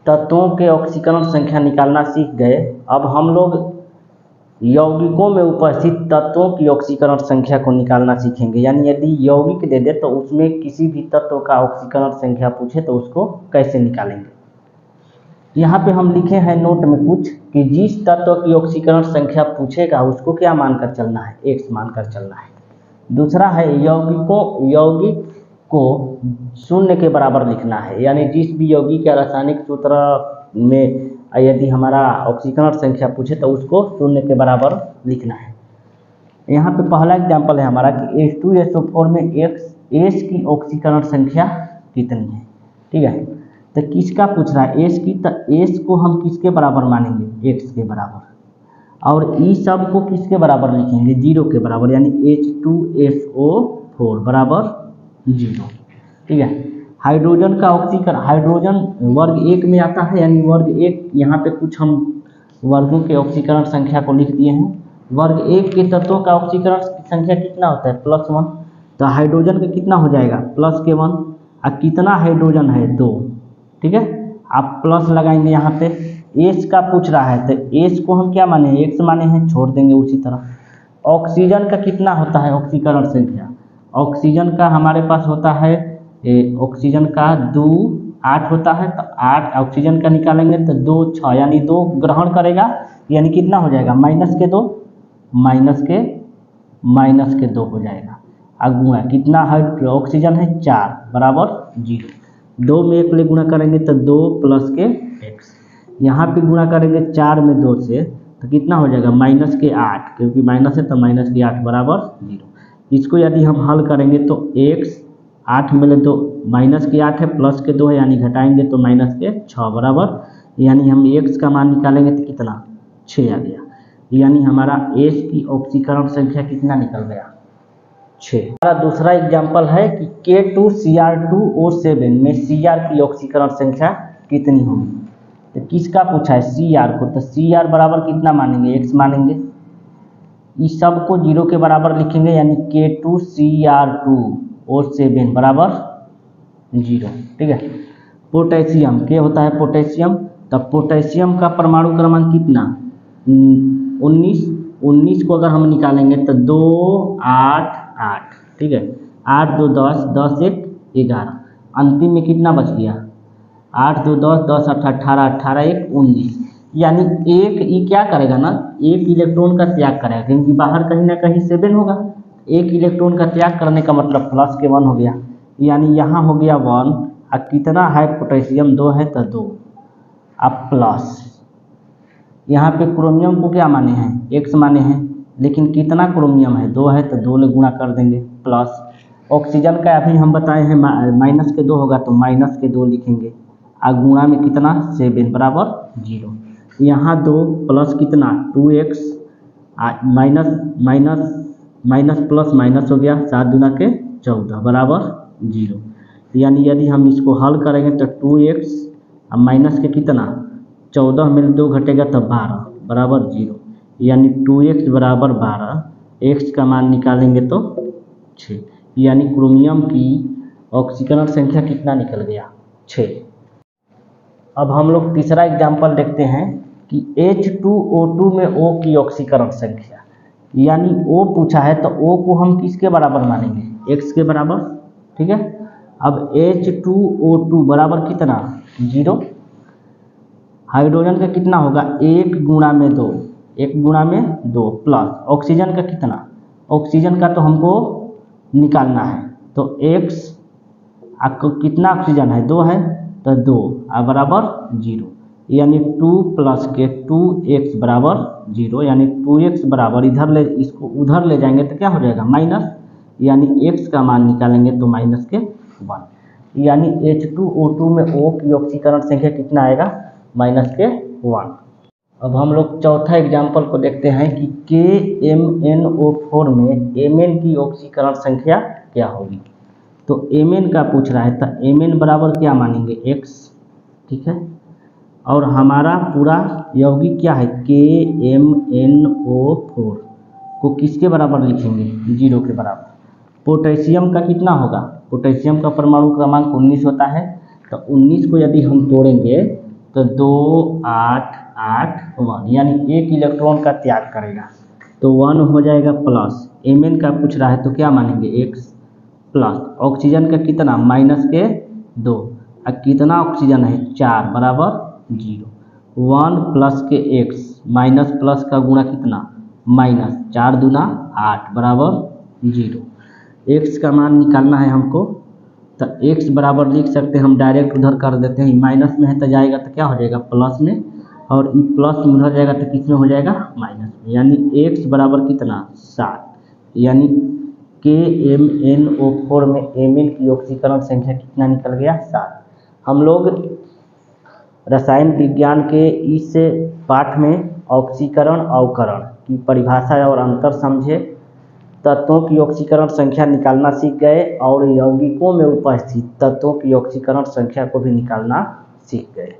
तत्वों के ऑक्सीकरण संख्या निकालना सीख गए। अब हम लोग यौगिकों में उपस्थित तत्वों की ऑक्सीकरण संख्या को निकालना सीखेंगे। यानी यदि यौगिक दे दे तो उसमें किसी भी तत्व का ऑक्सीकरण संख्या पूछे तो उसको कैसे निकालेंगे। यहाँ पे हम लिखे हैं नोट में कुछ कि जिस तत्व की ऑक्सीकरण संख्या पूछेगा उसको क्या मानकर चलना है, x मानकर चलना है। दूसरा है यौगिक को शून्य के बराबर लिखना है। यानी जिस भी यौगिक या रासायनिक सूत्र में यदि हमारा ऑक्सीकरण संख्या पूछे तो उसको शून्य के बराबर लिखना है। यहाँ पे पहला एग्जाम्पल है हमारा कि H2SO4 में H की ऑक्सीकरण संख्या कितनी है। ठीक है, तो किसका पूछ रहा है, H की, तो H को हम किसके बराबर मानेंगे, x के बराबर। और ई सब को किसके बराबर लिखेंगे, 0 के बराबर। यानी H2SO4 बराबर 0। ठीक है, हाइड्रोजन का ऑक्सीकरण, हाइड्रोजन वर्ग 1 में आता है। यानी वर्ग 1, यहाँ पे कुछ हम वर्गों के ऑक्सीकरण संख्या को लिख दिए हैं। वर्ग 1 के तत्वों का ऑक्सीकरण संख्या कितना होता है, +1। तो हाइड्रोजन का कितना हो जाएगा, +1। और कितना हाइड्रोजन है, 2। ठीक है, आप प्लस लगाएंगे। यहाँ पे H का पूछ रहा है तो H को हम क्या माने, x माने हैं, छोड़ देंगे उसी तरह। ऑक्सीजन का कितना होता है ऑक्सीकरण संख्या, ऑक्सीजन का हमारे पास होता है, ऑक्सीजन का 2 8 होता है। तो 8 ऑक्सीजन का निकालेंगे तो 2 6, यानी 2 ग्रहण करेगा। यानी कितना हो जाएगा, -2 -2 हो जाएगा। गुणा कितना है, ऑक्सीजन है 4 बराबर 0। 2 में 1 ले गुणा करेंगे तो 2 + x। यहाँ पे गुणा करेंगे 4 में 2 से तो कितना हो जाएगा, -8, क्योंकि माइनस है तो -8 बराबर 0। इसको यदि हम हल करेंगे तो x 8 में ले 2, -8 है, +2 है, यानी घटाएंगे तो -6 बराबर। यानी हम x का मान निकालेंगे तो कितना, 6 आ गया। यानी हमारा H की ऑक्सीकरण संख्या कितना निकल गया, 6। हमारा दूसरा एग्जाम्पल है कि K2Cr2O7 में Cr की ऑक्सीकरण संख्या कितनी होगी। तो किसका पूछा है, Cr को। तो Cr बराबर कितना मानेंगे, x मानेंगे। इस सब को 0 के बराबर लिखेंगे। यानी K2Cr2O7 बराबर 0। ठीक है, पोटेशियम, K होता है पोटेशियम। तब पोटेशियम का परमाणु क्रमांक कितना, 19 को अगर हम निकालेंगे तो 2 8 8। ठीक है, 8 2 10, 10 1 11। अंतिम में कितना बच गया, 8 2 10, 10 8 18, 18 1 19। यानी एक ई क्या करेगा ना, एक इलेक्ट्रॉन का त्याग करेगा, क्योंकि बाहर कहीं ना कहीं 7 होगा। एक इलेक्ट्रॉन का त्याग करने का मतलब +1 हो गया। यानी यहाँ हो गया 1। और कितना है पोटेशियम, 2 है तो 2। अब प्लस यहाँ पे क्रोमियम को क्या माने हैं, x माने हैं। लेकिन कितना क्रोमियम है, 2 है तो 2 ले गुणा कर देंगे। प्लस ऑक्सीजन का अभी हम बताए हैं -2 होगा तो -2 लिखेंगे। और गुणा में कितना, 7 बराबर 0। यहाँ 2 प्लस कितना, 2x, माइनस प्लस माइनस हो गया, 7 दूना के 14 बराबर 0। यानी यदि हम इसको हल करेंगे तो 2x और माइनस के कितना, 14 में 2 घटेगा तो 12 बराबर 0। यानी 2x बराबर 12, x का मान निकालेंगे तो 6। यानी क्रोमियम की ऑक्सीकरण संख्या कितना निकल गया, 6। अब हम लोग तीसरा एग्जाम्पल देखते हैं कि H2O2 में O की ऑक्सीकरण संख्या। यानी O पूछा है तो O को हम किसके बराबर मानेंगे, x के बराबर। ठीक है, अब H2O2 बराबर कितना, 0। हाइड्रोजन का कितना होगा, 1 गुणा में 2 प्लस ऑक्सीजन का कितना, ऑक्सीजन का तो हमको निकालना है। तो x, आपको कितना ऑक्सीजन है, 2 है तो 2 बराबर 0। यानी 2 + के 2x बराबर 0। यानी 2x बराबर, इसको उधर ले जाएंगे तो क्या हो जाएगा, माइनस। यानी x का मान निकालेंगे तो -1। यानी H2O2 में O की ऑक्सीकरण संख्या कितना आएगा, -1। अब हम लोग चौथा एग्जाम्पल को देखते हैं कि KMnO4 में Mn की ऑक्सीकरण संख्या क्या होगी। तो Mn का पूछ रहा है तो Mn बराबर क्या मानेंगे, x। ठीक है, और हमारा पूरा यौगिक क्या है, KMnO4 को किसके बराबर लिखेंगे, 0 के बराबर। पोटेशियम का कितना होगा, पोटेशियम का परमाणु क्रमांक 19 होता है। तो 19 को यदि हम तोड़ेंगे तो 2 8 8 1 यानी एक इलेक्ट्रॉन का त्याग करेगा, तो 1 हो जाएगा प्लस। Mn का पूछ रहा है तो क्या मानेंगे x प्लस। ऑक्सीजन का कितना माइनस के 2, और कितना ऑक्सीजन है 4 बराबर 0। 1 प्लस के x माइनस प्लस का गुणा कितना माइनस, 4 दूना 8 बराबर 0। x का मान निकालना है हमको, तो x बराबर लिख सकते हैं हम डायरेक्ट उधर कर देते हैं, माइनस में है तो जाएगा तो क्या हो जाएगा प्लस में, और ये प्लस में उधर जाएगा तो किस में हो जाएगा माइनस में, यानी x बराबर कितना 7। यानी KMnO4 में Mn की ऑक्सीकरण संख्या कितना निकल गया 7। हम लोग रसायन विज्ञान के इस पाठ में ऑक्सीकरण अवकरण की परिभाषा और अंतर समझे, तत्वों की ऑक्सीकरण संख्या निकालना सीख गए, और यौगिकों में उपस्थित तत्वों की ऑक्सीकरण संख्या को भी निकालना सीख गए।